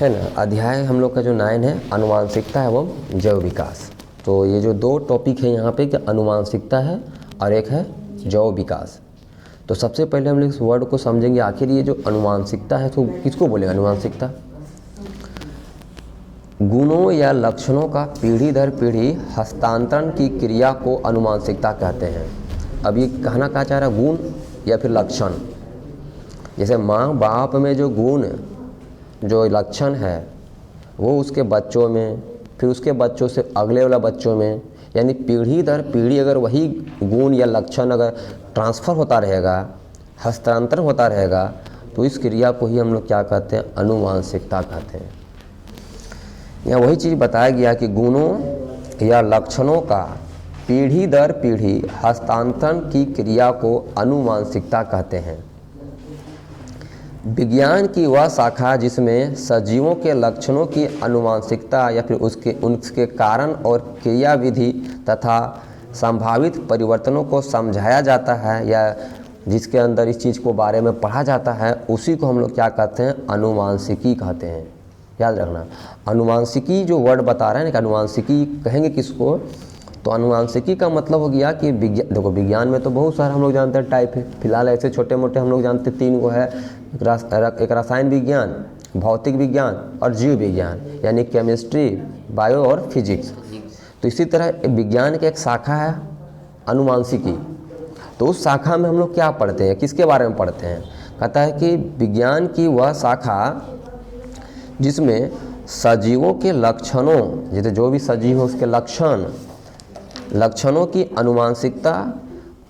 है ना। अध्याय हम लोग का जो 9 है आनुवांशिकता एवं जैव विकास। तो ये जो 2 टॉपिक है यहाँ पे कि आनुवांशिकता है और एक है जैव विकास। तो सबसे पहले हम लोग इस वर्ड को समझेंगे, आखिर ये जो आनुवांशिकता है तो किसको बोलेंगे आनुवांशिकता? गुणों या लक्षणों का पीढ़ी दर पीढ़ी हस्तांतरण की क्रिया को आनुवांशिकता कहते हैं। अब ये कहना क्या चाह रहा है, गुण या फिर लक्षण? जैसे माँ बाप में जो गुण जो लक्षण है वो उसके बच्चों में, फिर उसके बच्चों से अगले वाला बच्चों में, यानी पीढ़ी दर पीढ़ी अगर वही गुण या लक्षण अगर ट्रांसफ़र होता रहेगा, हस्तांतरण होता रहेगा, तो इस क्रिया को ही हम लोग क्या कहते हैं? आनुवांशिकता कहते हैं। यहाँ वही चीज़ बताया गया कि गुणों या लक्षणों का पीढ़ी दर पीढ़ी हस्तांतरण की क्रिया को आनुवांशिकता कहते हैं। विज्ञान की वह शाखा जिसमें सजीवों के लक्षणों की आनुवांशिकता या फिर उसके कारण और क्रियाविधि तथा संभावित परिवर्तनों को समझाया जाता है, या जिसके अंदर इस चीज़ को बारे में पढ़ा जाता है, उसी को हम लोग क्या कहते हैं? आनुवांशिकी कहते हैं। याद रखना, आनुवांशिकी जो वर्ड बता रहे हैं ना कि आनुवांशिकी कहेंगे किसको, तो आनुवांशिकी का मतलब हो गया कि देखो विज्ञान में तो बहुत सारा हम लोग जानते हैं टाइप है। फिलहाल ऐसे छोटे मोटे हम लोग जानते हैं 3 गो है, एक रसायन विज्ञान, भौतिक विज्ञान और जीव विज्ञान, यानी केमिस्ट्री, बायो और फिजिक्स। तो इसी तरह विज्ञान की एक शाखा है आनुवांशिकी। तो उस शाखा में हम लोग क्या पढ़ते हैं, किसके बारे में पढ़ते हैं? कहता है कि विज्ञान की वह शाखा जिसमें सजीवों के लक्षणों, जैसे जो भी सजीव हो उसके लक्षणों की आनुवांशिकता,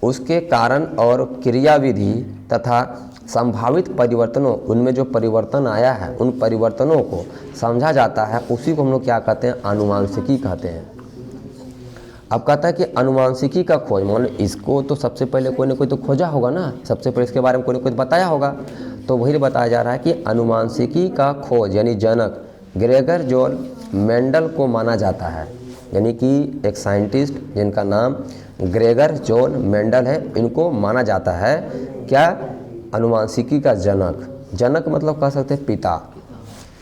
उसके कारण और क्रियाविधि तथा संभावित परिवर्तनों, उनमें जो परिवर्तन आया है उन परिवर्तनों को समझा जाता है, उसी को हम लोग क्या कहते हैं? आनुवांशिकी कहते हैं। अब कहता है कि आनुवांशिकी का खोज, मान इसको तो सबसे पहले कोई ना कोई तो खोजा होगा ना, सबसे पहले इसके बारे में कोई ना कोई बताया होगा। तो वही बताया जा रहा है कि आनुवांशिकी का खोज यानी जनक ग्रेगर जॉन मेंडल को माना जाता है। यानी कि एक साइंटिस्ट जिनका नाम ग्रेगर जॉन मेंडल है, इनको माना जाता है क्या? आनुवांशिकी का जनक। जनक मतलब कह सकते हैं पिता,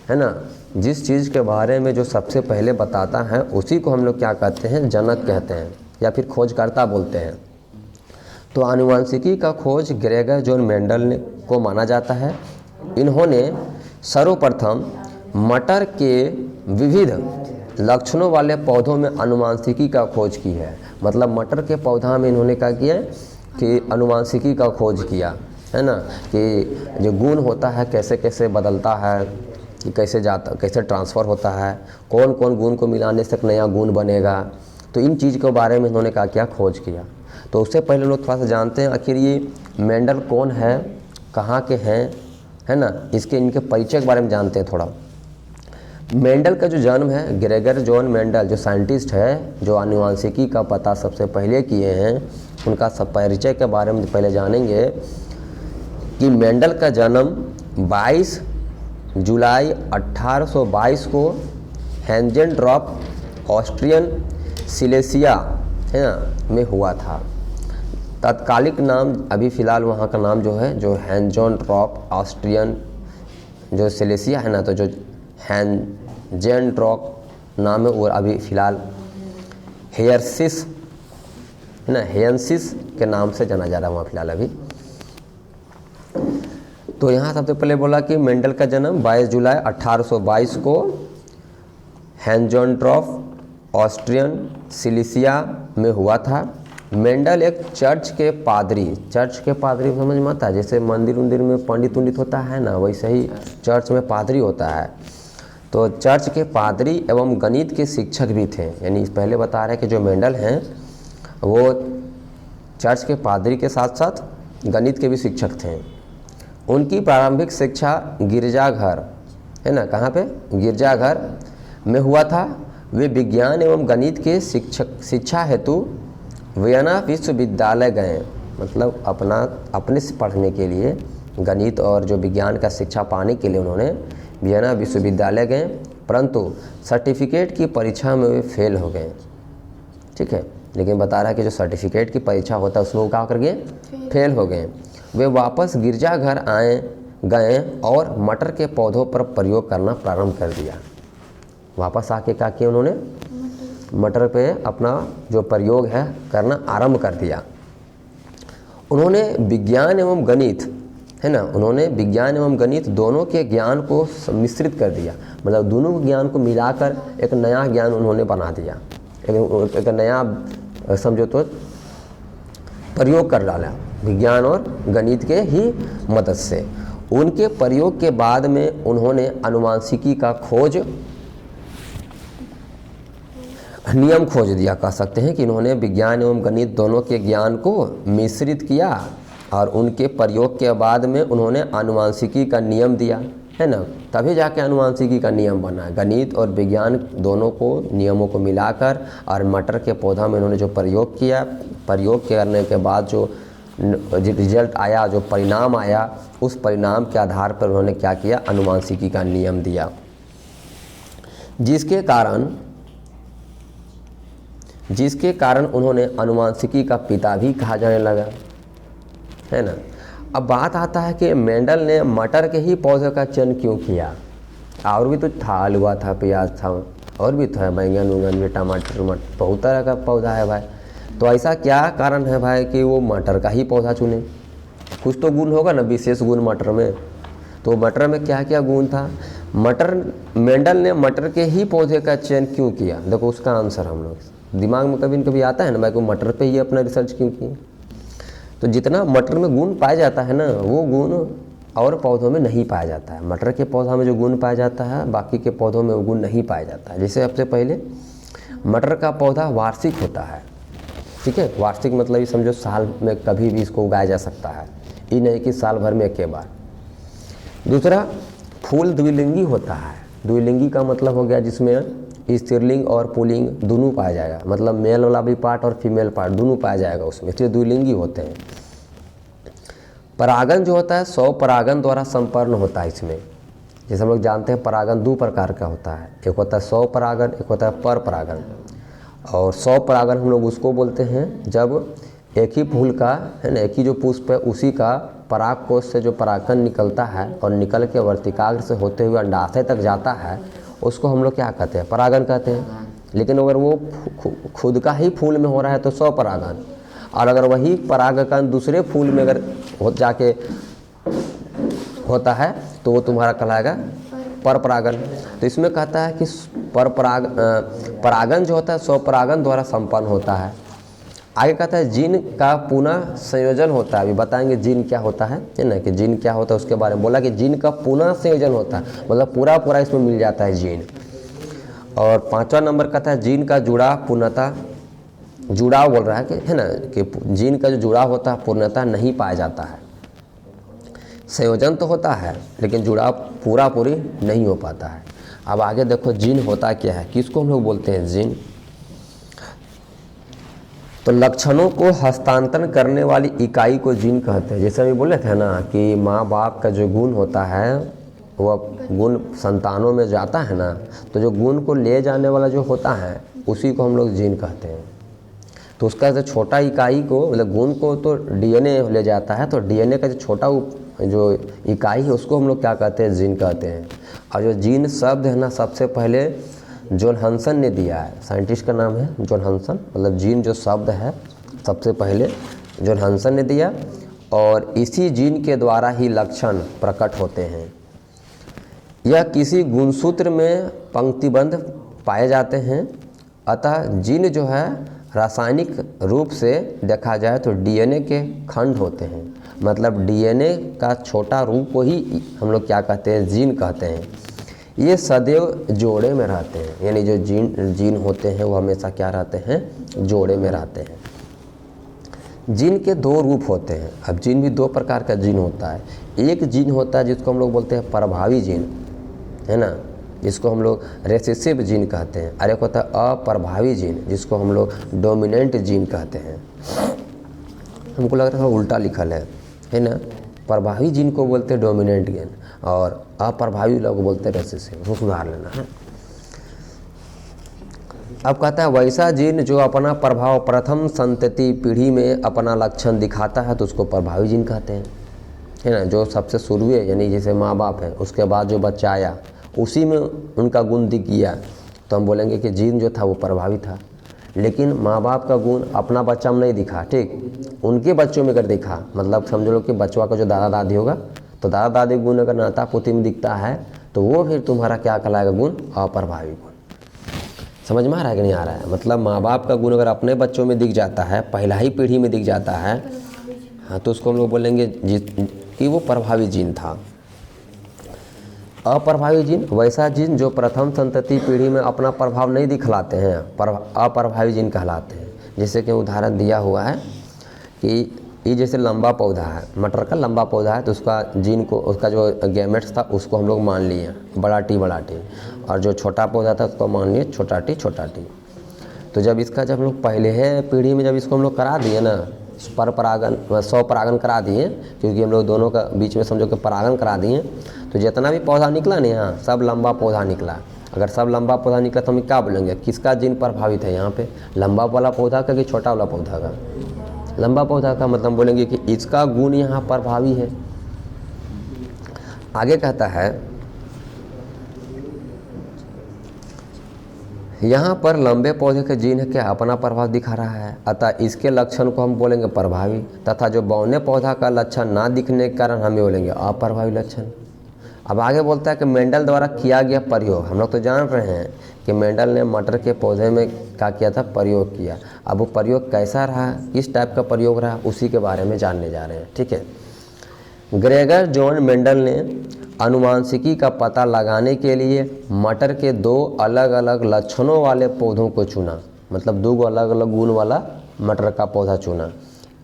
है ना। जिस चीज़ के बारे में जो सबसे पहले बताता है उसी को हम लोग क्या कहते हैं? जनक कहते हैं, या फिर खोजकर्ता बोलते हैं। तो आनुवांशिकी का खोज ग्रेगर जॉन मेंडल को माना जाता है। इन्होंने सर्वप्रथम मटर के विविध लक्षणों वाले पौधों में आनुवांशिकी का खोज की है। मतलब मटर के पौधा में इन्होंने क्या किया कि आनुवांशिकी का खोज किया, है ना, कि जो गुण होता है कैसे कैसे बदलता है, कि कैसे जाता, कैसे ट्रांसफ़र होता है, कौन कौन गुण को मिलाने से एक नया गुण बनेगा। तो इन चीज़ के बारे में इन्होंने क्या खोज किया। तो उससे पहले लोग थोड़ा सा जानते हैं आखिर ये मेंडल कौन है, कहाँ के हैं, है ना, इनके परिचय के बारे में जानते हैं थोड़ा। मेंडल का जो जन्म है, ग्रेगर जॉन मेंडल जो साइंटिस्ट है, जो आनुवांशिकी का पता सबसे पहले किए हैं, उनका सब परिचय के बारे में पहले जानेंगे कि मेंडल का जन्म 22 जुलाई 1822 को हेंजेनड्रॉप ऑस्ट्रियन सिलेसिया, है ना, में हुआ था। तत्कालिक नाम अभी फ़िलहाल वहाँ का नाम जो है, जो हेंजेनड्रॉप ऑस्ट्रियन जो सिलेसिया है ना, तो जो हेंजेनड्रॉप नाम है वो अभी फ़िलहाल हेयरसिस, है ना, हेयंसिस के नाम से जाना जा रहा है वहाँ फ़िलहाल अभी। तो यहाँ सबसे पहले बोला कि मेंडल का जन्म 22 जुलाई 1822 को हेंजेनड्रॉप ऑस्ट्रियन सिलेसिया में हुआ था। मेंडल एक चर्च के पादरी समझ में आता है, जैसे मंदिर उंदिर में पंडित होता है ना, वैसे ही चर्च में पादरी होता है। तो चर्च के पादरी एवं गणित के शिक्षक भी थे। यानी पहले बता रहे हैं कि जो मेंडल हैं वो चर्च के पादरी के साथ साथ गणित के भी शिक्षक थे। उनकी प्रारंभिक शिक्षा गिरजाघर, है ना, कहाँ पे? गिरजाघर में हुआ था। वे विज्ञान एवं गणित के शिक्षा हेतु वियना विश्वविद्यालय गए। मतलब अपने से पढ़ने के लिए, गणित और जो विज्ञान का शिक्षा पाने के लिए उन्होंने वियना विश्वविद्यालय गए, परंतु सर्टिफिकेट की परीक्षा में वे फेल हो गए। ठीक है, लेकिन बता रहा है कि जो सर्टिफिकेट की परीक्षा होता है उसमें वो क्या कर गए? फेल हो गए। वे वापस गिरजाघर आए गए और मटर के पौधों पर प्रयोग करना प्रारंभ कर दिया। वापस आके क्या किया उन्होंने, मटर पे अपना जो प्रयोग है करना आरंभ कर दिया। उन्होंने विज्ञान एवं गणित, है ना, उन्होंने विज्ञान एवं गणित दोनों के ज्ञान को मिश्रित कर दिया। मतलब दोनों ज्ञान को मिलाकर एक नया ज्ञान उन्होंने बना दिया, एक नया समझो तो प्रयोग कर डाला विज्ञान और गणित के ही मदद से। उनके प्रयोग के बाद में उन्होंने अनुवांशिकी का नियम खोज दिया। कह सकते हैं कि इन्होंने विज्ञान एवं गणित दोनों के ज्ञान को मिश्रित किया और उनके प्रयोग के बाद में उन्होंने अनुवांशिकी का नियम दिया, है ना, तभी जाके अनुवांशिकी का नियम बना। गणित और विज्ञान दोनों को नियमों को मिलाकर और मटर के पौधा में उन्होंने जो प्रयोग किया, प्रयोग करने के बाद जो रिजल्ट आया, जो परिणाम आया, उस परिणाम के आधार पर उन्होंने क्या किया, अनुवांशिकी का नियम दिया, जिसके कारण उन्होंने अनुवांशिकी का पिता भी कहा जाने लगा, है ना। अब बात आता है कि मेंडल ने मटर के ही पौधे का चयन क्यों किया। और भी तो था, आलूआ था, प्याज था, और भी था, बैंगन उंगन भी, टमाटर बहुत तरह का पौधा है भाई। तो ऐसा क्या कारण है भाई कि वो मटर का ही पौधा चुने। कुछ तो गुण होगा ना, विशेष गुण मटर में। तो मटर में क्या क्या गुण था, मेंडल ने मटर के ही पौधे का चयन क्यों किया। देखो उसका आंसर हम लोग दिमाग में कभी न कभी आता है ना भाई, को मटर पे ही अपना रिसर्च क्यों किया। तो जितना मटर में गुण पाया जाता है ना, वो गुण और पौधों में नहीं पाया जाता है। मटर के पौधा में जो गुण पाया जाता है, बाकी के पौधों में वो गुण नहीं पाया जाता है। जैसे सबसे पहले मटर का पौधा वार्षिक होता है, ठीक है। वार्षिक मतलब ये समझो साल में कभी भी इसको उगाया जा सकता है, ये नहीं कि साल भर में एक बार। दूसरा, फूल द्विलिंगी होता है। द्विलिंगी का मतलब हो गया जिसमें स्त्रीलिंग और पुल्लिंग दोनों पाया जाएगा, मतलब मेल वाला भी पार्ट और फीमेल पार्ट दोनों पाया जाएगा उसमें, इसलिए द्विलिंगी होते हैं। परागन जो होता है 100 परागन द्वारा संपन्न होता है इसमें। जैसे हम लोग जानते हैं परागन 2 प्रकार का होता है, एक होता है 100 परागन, एक होता है पर परागन। और 100 परागन हम लोग उसको बोलते हैं जब एक ही फूल का, है ना, एक ही जो पुष्प है उसी का पराग कोश से जो परागकण निकलता है और निकल के वर्तिकाग्र से होते हुए अंडाशय तक जाता है, उसको हम लोग क्या कहते हैं, परागन कहते हैं। लेकिन अगर वो खुद का ही फूल में हो रहा है तो 100 परागन, और अगर वही परागकण दूसरे फूल में अगर जाके होता है तो वो तुम्हारा कहलाएगा पर परागन। तो इसमें कहता है कि परागन जो होता है 100 परागन द्वारा संपन्न होता है। आगे कहता है जीन का पुनः संयोजन होता है। अभी बताएंगे जीन क्या होता है ना, कि जीन क्या होता है उसके बारे में बोला कि जीन का पुनः संयोजन होता है, मतलब पूरा इसमें मिल जाता है जीन। और 5वां नंबर कहता है जीन का जुड़ाव पूर्णतः, जुड़ाव बोल रहा है कि, है ना, कि जीन का जो जुड़ाव होता है पूर्णतः नहीं पाया जाता है। संयोजन तो होता है लेकिन जुड़ाव पूरी नहीं हो पाता है। अब आगे देखो जीन होता क्या है, किसको हम लोग बोलते हैं जीन। तो लक्षणों को हस्तांतरण करने वाली इकाई को जीन कहते हैं। जैसे अभी बोले थे ना कि माँ बाप का जो गुण होता है वह गुण संतानों में जाता है ना, तो जो गुण को ले जाने वाला जो होता है उसी को हम लोग जीन कहते हैं। तो उसका जो छोटा इकाई को, मतलब गुण को तो डीएनए ले जाता है, तो डीएनए का जो छोटा जो इकाई है उसको हम लोग क्या कहते हैं, जीन कहते हैं। और जो जीन शब्द है ना, सबसे पहले जॉन हंसन ने दिया है, साइंटिस्ट का नाम है जॉन हंसन। मतलब जीन जो शब्द है सबसे पहले जॉन हंसन ने दिया, और इसी जीन के द्वारा ही लक्षण प्रकट होते हैं। यह किसी गुणसूत्र में पंक्तिबद्ध पाए जाते हैं। अतः जीन जो है रासायनिक रूप से देखा जाए तो डीएनए के खंड होते हैं। मतलब डीएनए का छोटा रूप को ही हम लोग क्या कहते हैं, जीन कहते हैं। ये सदैव जोड़े में रहते हैं, यानी जो जीन होते हैं वो हमेशा क्या रहते हैं, जोड़े में रहते हैं। जीन के 2 रूप होते हैं। अब जीन भी 2 प्रकार का जीन होता है। एक जीन होता है जिसको हम लोग बोलते हैं प्रभावी जीन, है ना, जिसको हम लोग रेसेसिव जीन कहते हैं। और एक होता है अप्रभावी जीन जिसको हम लोग डोमिनेंट जीन कहते हैं। हमको लग रहा है उल्टा लिखल है ना। प्रभावी जीन को बोलते हैं डोमिनेंट जीन और अप्रभावी लोग बोलते हैं रेसेसिव। उसको सुधार लेना है। अब कहता है वैसा जीन जो अपना प्रभाव प्रथम संतति पीढ़ी में अपना लक्षण दिखाता है तो उसको प्रभावी जीन कहते हैं। है ना, जो सबसे शुरू है, यानी जैसे माँ बाप है, उसके बाद जो बच्चा आया उसी में उनका गुण दिख गया, तो हम बोलेंगे कि जीन जो था वो प्रभावित था। लेकिन माँ बाप का गुण अपना बच्चा में नहीं दिखा, ठीक, उनके बच्चों में अगर दिखा, मतलब समझ लो कि बच्चों का जो दादा दादी होगा, तो दादा दादी गुण अगर नाता पोती में दिखता है तो वो फिर तुम्हारा क्या कहलाएगा, गुण अप्रभावी गुण। समझ में आ रहा है कि नहीं आ रहा है? मतलब माँ बाप का गुण अगर अपने बच्चों में दिख जाता है, पहला ही पीढ़ी में दिख जाता है, हाँ, तो उसको हम लोग बोलेंगे कि वो प्रभावी जीन था। अप्रभावी जीन वैसा जीन जो प्रथम संतति पीढ़ी में अपना प्रभाव नहीं दिखलाते हैं, अप्रभावी जीन कहलाते हैं। जैसे कि उदाहरण दिया हुआ है कि ये जैसे लंबा पौधा है, मटर का लंबा पौधा है, तो उसका जीन को, उसका जो गैमेट्स था उसको हम लोग मान लिए बड़ा टी, और जो छोटा पौधा था उसको मान लिए छोटा टी। तो जब हम लोग पहले है पीढ़ी में जब इसको हम लोग करा दिए ना, पर परागन, सौ परागन करा दिए, क्योंकि हम लोग दोनों का बीच में समझो कि परागन करा दिए, तो जितना भी पौधा निकला ना यहाँ सब लंबा पौधा निकला। अगर सब लंबा पौधा निकला तो हम क्या बोलेंगे, किसका जीन प्रभावित है यहाँ पे, लंबा वाला पौधा का कि छोटा वाला पौधा का? लंबा पौधा का। मतलब बोलेंगे कि इसका गुण यहाँ प्रभावी है। आगे कहता है यहाँ पर लंबे पौधे के जीन क्या अपना प्रभाव दिखा रहा है, अतः इसके लक्षण को हम बोलेंगे प्रभावी, तथा जो बौने पौधा का लक्षण ना दिखने के कारण हमें बोलेंगे अप्रभावी लक्षण। अब आगे बोलता है कि मेंडल द्वारा किया गया प्रयोग। हम लोग तो जान रहे हैं कि मेंडल ने मटर के पौधे में क्या किया था, प्रयोग किया। अब वो प्रयोग कैसा रहा, किस टाइप का प्रयोग रहा, उसी के बारे में जानने जा रहे हैं, ठीक है। ग्रेगर जॉन मेंडल ने अनुवांशिकी का पता लगाने के लिए मटर के दो अलग अलग लक्षणों वाले पौधों को चुना, मतलब दो अलग अलग गुण वाला मटर का पौधा चुना।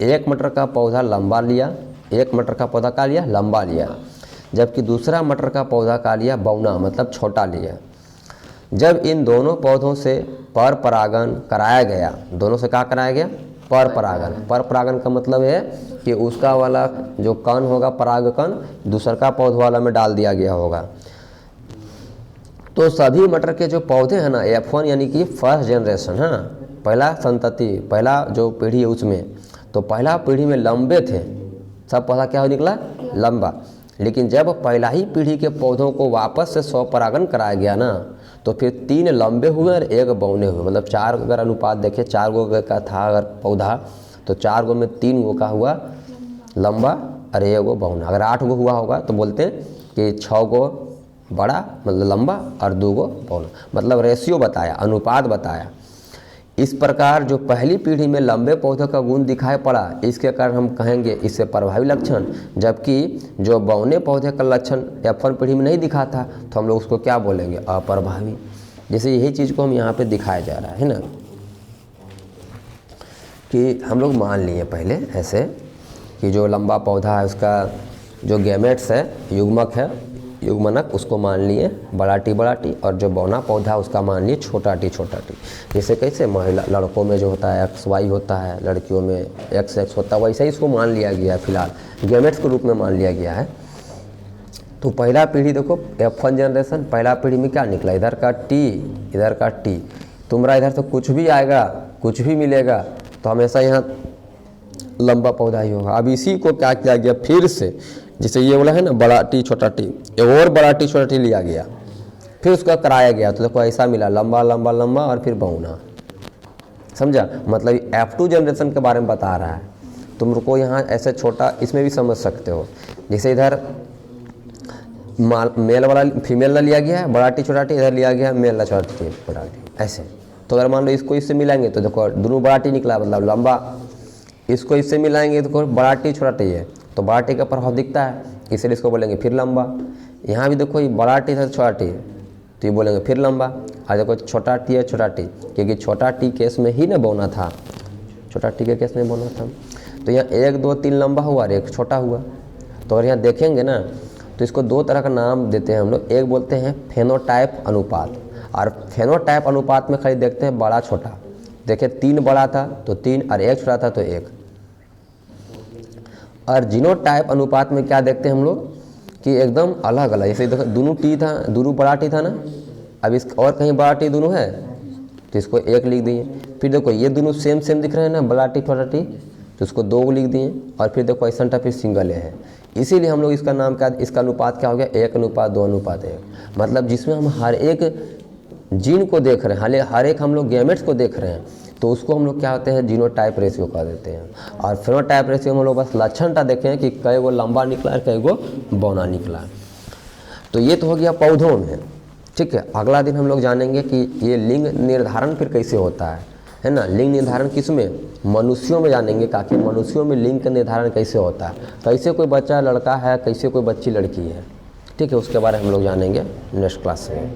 एक मटर का पौधा लंबा लिया, एक मटर का पौधा का लिया लंबा लिया, जबकि दूसरा मटर का पौधा का लिया बौना, मतलब छोटा लिया। जब इन दोनों पौधों से पर परागन कराया गया, दोनों से क्या कराया गया, पर परागन। पर परागन का मतलब है कि उसका वाला जो कण होगा पराग कण दूसरा का पौधा वाला में डाल दिया गया होगा। तो सभी मटर के जो पौधे हैं ना, F1 यानी कि फर्स्ट जनरेशन, हाँ, पहला संतति, पहला जो पीढ़ी है उसमें, तो पहला पीढ़ी में लंबे थे, सब पौधा क्या हो निकला, लंबा। लेकिन जब पहला ही पीढ़ी के पौधों को वापस से 100 परागन कराया गया ना, तो फिर 3 लंबे हुए और 1 बौने हुए। मतलब 4 अगर अनुपात देखें, 4 गो का था अगर पौधा, तो 4 गो में 3 गो का हुआ लंबा और 1 गो बौना। अगर 8 गो हुआ होगा तो बोलते हैं कि 6 गो बड़ा मतलब लंबा और 2 गो बौना, मतलब रेशियो बताया, अनुपात बताया। इस प्रकार जो पहली पीढ़ी में लंबे पौधों का गुण दिखाई पड़ा, इसके कारण हम कहेंगे इससे प्रभावी लक्षण, जबकि जो बौने पौधे का लक्षण F1 पीढ़ी में नहीं दिखा था, तो हम लोग उसको क्या बोलेंगे, अप्रभावी। जैसे यही चीज़ को हम यहाँ पे दिखाया जा रहा है ना, कि हम लोग मान लिए पहले ऐसे कि जो लंबा पौधा है उसका जो गैमेट्स है, युग्मक है, युग्मनक, उसको मान लिए बड़ा टी, और जो बौना पौधा उसका मान लिए छोटा टी। जैसे कैसे महिला लड़कों में जो होता है XY होता है, लड़कियों में XX होता है, वैसे ही इसको मान लिया गया है, फिलहाल गैमेट्स के रूप में मान लिया गया है। तो पहला पीढ़ी देखो F1 जनरेशन, पहला पीढ़ी में क्या निकला, इधर का टी, इधर का टी। तुम्हारा इधर से कुछ भी आएगा, कुछ भी मिलेगा, तो हमेशा यहाँ लंबा पौधा ही होगा। अब इसी को क्या किया गया फिर से, जैसे ये वाला है ना बड़ा टी छोटा टी, और बड़ा टी छोटा टी लिया गया, फिर उसका कराया गया, तो देखो ऐसा मिला लंबा लंबा लंबा और फिर बौना। समझा, मतलब F2 जनरेशन के बारे में बता रहा है। तुमको यहाँ ऐसे छोटा इसमें भी समझ सकते हो, जैसे इधर मेल वाला फीमेल ला लिया गया है बड़ा टी छोटा टी, इधर लिया गया मेल ला छोटा टी बड़ा टी, ऐसे। तो अगर मान लो इसको इससे मिलाएंगे तो देखो दोनों बड़ा टी निकला, मतलब लंबा। इसको इससे मिलाएंगे तो बड़ा टी छोटा टी है, तो बड़ा टी का प्रभाव दिखता है, इसलिए इसको बोलेंगे फिर लंबा। यहाँ भी देखो ये बड़ा टी था छोटा टी, तो ये बोलेंगे फिर लंबा। और देखो छोटा टी है छोटा टी, क्योंकि छोटा टी केस में ही ना बौना था, छोटा टी के केस में बौना था। तो यहाँ 1 2 3 लंबा हुआ और 1 छोटा हुआ। तो अगर यहाँ देखेंगे ना, तो इसको 2 तरह का नाम देते हैं हम लोग। एक बोलते हैं फेनोटाइप अनुपात, और फेनोटाइप अनुपात में खाली देखते हैं बड़ा छोटा। देखिए 3 बड़ा था तो 3, और 1 छोटा था तो 1। और जीनोटाइप अनुपात में क्या देखते हैं हम लोग कि एकदम अलग अलग। जैसे देखो दोनों टी था, दोनों बड़ा टी था ना, अब इस और कहीं बड़ा टी दोनों है तो इसको 1 लिख दिए। फिर देखो ये दोनों सेम दिख रहे हैं ना, बड़ा टी छोटा टी, तो उसको 2 लिख दिए और फिर देखो क्वेश्चन टाइप सिंगल है, इसीलिए हम लोग इसका नाम क्या, इसका अनुपात क्या हो गया 1:2:1। मतलब जिसमें हम हर एक जीन को देख रहे हैं, हर एक हम लोग गैमेट्स को देख रहे हैं, तो उसको हम लोग क्या होते हैं जीनोटाइप रेशियो कह देते हैं। और फेनोटाइप रेशियो में हम लोग बस लक्षणता देखें कि कई गो लंबा निकला है, कई गो बौना निकला है। तो ये तो हो गया पौधों में, ठीक है। अगला दिन हम लोग जानेंगे कि ये लिंग निर्धारण फिर कैसे होता है ना। लिंग निर्धारण किस में, मनुष्यों में जानेंगे, ताकि मनुष्यों में लिंग का निर्धारण कैसे होता है, कैसे कोई बच्चा लड़का है, कैसे कोई बच्ची लड़की है, ठीक है। उसके बारे में हम लोग जानेंगे नेक्स्ट क्लास में।